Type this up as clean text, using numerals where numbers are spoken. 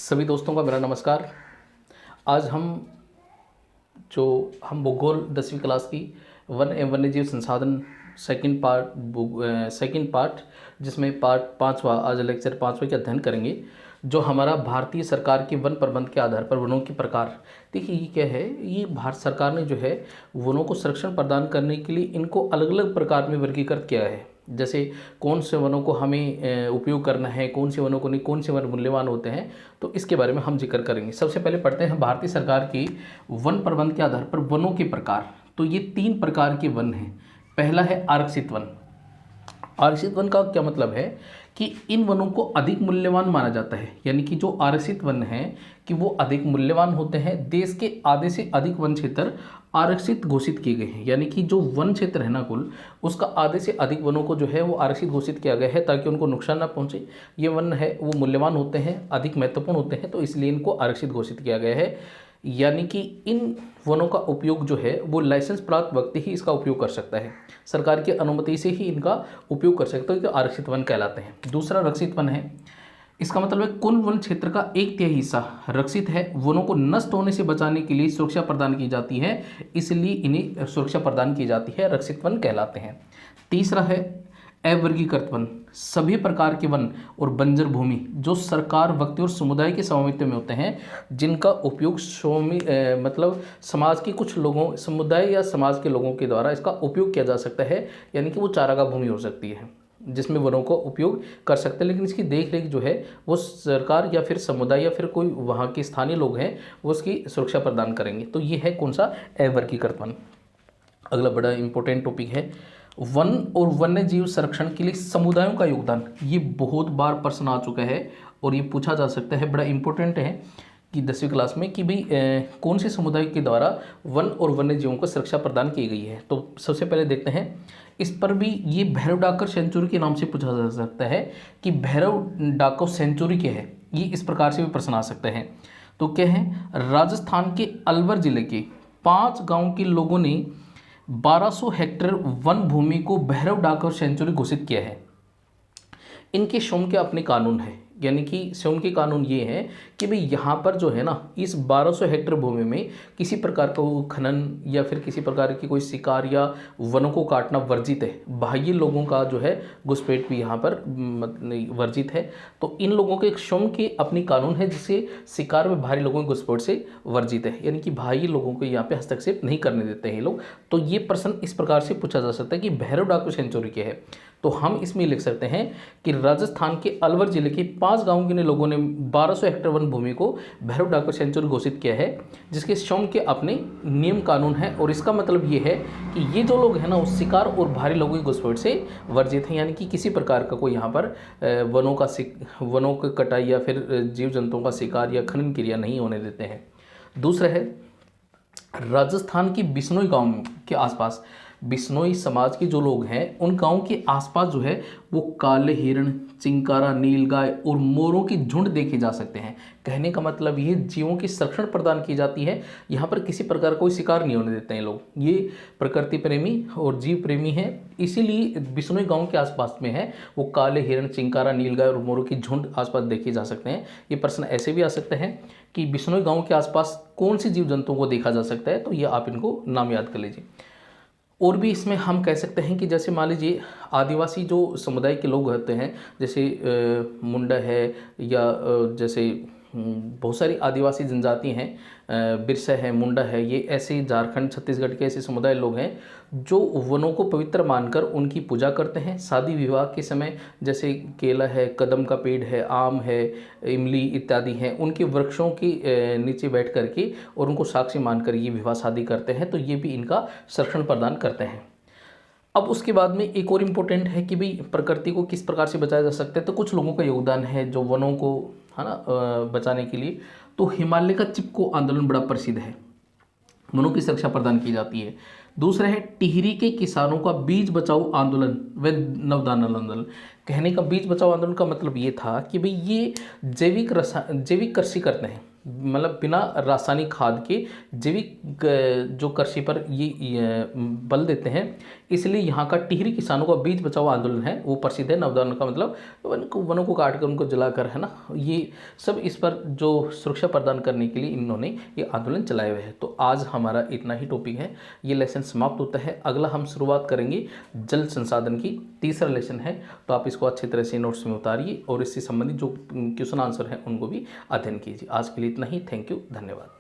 सभी दोस्तों का मेरा नमस्कार। आज हम भूगोल 10वीं क्लास की वन एवं वन्यजीव संसाधन सेकंड पार्ट जिसमें पार्ट पाँचवा, आज लेक्चर पाँचवें के अध्ययन करेंगे, जो हमारा भारतीय सरकार के वन प्रबंध के आधार पर वनों के प्रकार। देखिए ये क्या है, ये भारत सरकार ने जो है वनों को संरक्षण प्रदान करने के लिए इनको अलग अलग प्रकार में वर्गीकृत किया है। जैसे कौन से वनों को हमें उपयोग करना है, कौन से वनों को नहीं, कौन से वन मूल्यवान होते हैं, तो इसके बारे में हम जिक्र करेंगे। सबसे पहले पढ़ते हैं भारतीय सरकार की वन प्रबंध के आधार पर वनों के प्रकार। तो ये 3 प्रकार के वन हैं। पहला है आरक्षित वन। आरक्षित वन का क्या मतलब है कि इन वनों को अधिक मूल्यवान माना जाता है, यानी कि जो आरक्षित वन हैं कि वो अधिक मूल्यवान होते हैं। देश के आधे से अधिक वन क्षेत्र आरक्षित घोषित किए गए हैं, यानी कि जो वन क्षेत्र है ना कुल, उसका आधे से अधिक वनों को जो है वो आरक्षित घोषित किया गया है ताकि उनको नुकसान ना पहुंचे। ये वन है वो मूल्यवान होते हैं, अधिक महत्वपूर्ण होते हैं, तो इसलिए इनको आरक्षित घोषित किया गया है। यानी कि इन वनों का उपयोग जो है वो लाइसेंस प्राप्त व्यक्ति ही इसका उपयोग कर सकता है, सरकार की अनुमति से ही इनका उपयोग कर सकता है, तो आरक्षित वन कहलाते हैं। दूसरा रक्षित वन है। इसका मतलब है कुल वन क्षेत्र का 1/3 हिस्सा रक्षित है। वनों को नष्ट होने से बचाने के लिए सुरक्षा प्रदान की जाती है, इसलिए इन्हें सुरक्षा प्रदान की जाती है, रक्षित वन कहलाते हैं। तीसरा है अवर्गीकृत वन। सभी प्रकार के वन और बंजर भूमि जो सरकार, व्यक्ति और समुदाय के स्वामित्व में होते हैं, जिनका उपयोग मतलब समाज के कुछ लोगों, समुदाय या समाज के लोगों के द्वारा इसका उपयोग किया जा सकता है, यानी कि वो चारागाह भूमि हो सकती है जिसमें वनों को उपयोग कर सकते हैं, लेकिन इसकी देख रेख जो है वो सरकार या फिर समुदाय या फिर कोई वहाँ के स्थानीय लोग हैं वो उसकी सुरक्षा प्रदान करेंगे। तो ये है कौन सा, अवर्गीकृत वन। अगला बड़ा इंपॉर्टेंट टॉपिक है वन और वन्य जीव संरक्षण के लिए समुदायों का योगदान। ये बहुत बार प्रश्न आ चुका है और ये पूछा जा सकता है, बड़ा इंपॉर्टेंट है कि 10वीं क्लास में कि भाई कौन से समुदाय के द्वारा वन और वन्य जीवों को सुरक्षा प्रदान की गई है। तो सबसे पहले देखते हैं, इस पर भी ये भैरव डाकर सेंचुरी के नाम से पूछा जा सकता है कि भैरव डाकर सेंचुरी क्या है। ये इस प्रकार से भी प्रश्न आ सकते हैं। तो क्या है, राजस्थान के अलवर जिले के 5 गाँव के लोगों ने 1200 हेक्टेयर वन भूमि को भैरव डाकर सेंचुरी घोषित किया है। इनके स्वयं के अपने कानून है, यानी कि स्वयं के कानून ये है कि भाई यहाँ पर जो है ना, इस 1200 हेक्टेयर भूमि में किसी प्रकार का खनन या फिर किसी प्रकार की कोई शिकार या वनों को काटना वर्जित है। बाह्य लोगों का जो है घुसपैठ भी यहाँ पर वर्जित है। तो इन लोगों के स्वयं के अपनी कानून है जिससे शिकार में बाहरी लोगों के घुसपैठ से वर्जित है, यानी कि बाह्य लोगों को यहाँ पे हस्तक्षेप नहीं करने देते हैं ये लोग। तो ये प्रश्न इस प्रकार से पूछा जा सकता है कि भैरव डाकू सेंचुरी क्या है। तो हम इसमें लिख सकते हैं कि राजस्थान के अलवर जिले के 5 गांव के लोगों ने 1200 हेक्टेयर वन भूमि को भैरव डाकर सेंचुरी घोषित किया है, जिसके स्वयं के अपने नियम कानून है। और इसका मतलब ये है कि ये जो लोग हैं ना, उस शिकार और भारी लोगों की घुसपैठ से वर्जित हैं, यानी कि किसी प्रकार का कोई यहाँ पर वनों की कटाई या फिर जीव जंतुओं का शिकार या खनन क्रिया नहीं होने देते हैं। दूसरा है राजस्थान की बिश्नोई गाँव के आसपास, बिश्नोई समाज के जो लोग हैं उन गाँव के आसपास जो है वो काले हिरण, चिंकारा, नीलगाय और मोरों की झुंड देखे जा सकते हैं। कहने का मतलब ये जीवों की संरक्षण प्रदान की जाती है, यहाँ पर किसी प्रकार कोई शिकार नहीं होने देते हैं लोग। ये प्रकृति प्रेमी और जीव प्रेमी हैं, इसीलिए बिश्नोई गांव के आसपास में है वो काले हिरण, चिंकारा, नीलगाय और मोरों की झुंड आसपास देखे जा सकते हैं। ये प्रश्न ऐसे भी आ सकते हैं कि बिश्नोई गाँव के आसपास कौन सी जीव जंतुओं को देखा जा सकता है, तो ये आप इनको नाम याद कर लीजिए। और भी इसमें हम कह सकते हैं कि जैसे मान लीजिए आदिवासी जो समुदाय के लोग होते हैं, जैसे मुंडा है या जैसे बहुत सारी आदिवासी जनजाति हैं, बिरसा है, मुंडा है, ये ऐसे झारखंड, छत्तीसगढ़ के ऐसे समुदाय लोग हैं जो वनों को पवित्र मानकर उनकी पूजा करते हैं। शादी विवाह के समय जैसे केला है, कदम का पेड़ है, आम है, इमली इत्यादि हैं, उनके वृक्षों के नीचे बैठ करके और उनको साक्षी मानकर ये विवाह शादी करते हैं, तो ये भी इनका संरक्षण प्रदान करते हैं। अब उसके बाद में एक और इम्पोर्टेंट है कि भाई प्रकृति को किस प्रकार से बचाया जा सकता है। तो कुछ लोगों का योगदान है जो वनों को है ना बचाने के लिए। तो हिमालय का चिपको आंदोलन बड़ा प्रसिद्ध है, वनों की सुरक्षा प्रदान की जाती है। दूसरा है टिहरी के किसानों का बीज बचाओ आंदोलन व नवदान आंदोलन। कहने का बीज बचाओ आंदोलन का मतलब ये था कि भाई ये जैविक कृषि करते हैं, मतलब बिना रासायनिक खाद के जैविक जो कृषि पर ये बल देते हैं। इसलिए यहाँ का टिहरी किसानों का बीज बचाओ आंदोलन है वो प्रसिद्ध है। नवदान का मतलब वनों को काट कर उनको जलाकर, है ना, ये सब इस पर जो सुरक्षा प्रदान करने के लिए इन्होंने ये आंदोलन चलाए हुए हैं। तो आज हमारा इतना ही टॉपिक है, ये लेसन समाप्त होता है। अगला हम शुरुआत करेंगे जल संसाधन की, तीसरा लेसन है। तो आप इसको अच्छी तरह से नोट्स में उतारिए और इससे संबंधित जो क्वेश्चन आंसर हैं उनको भी अध्ययन कीजिए। आज के लिए इतना ही। थैंक यू, धन्यवाद।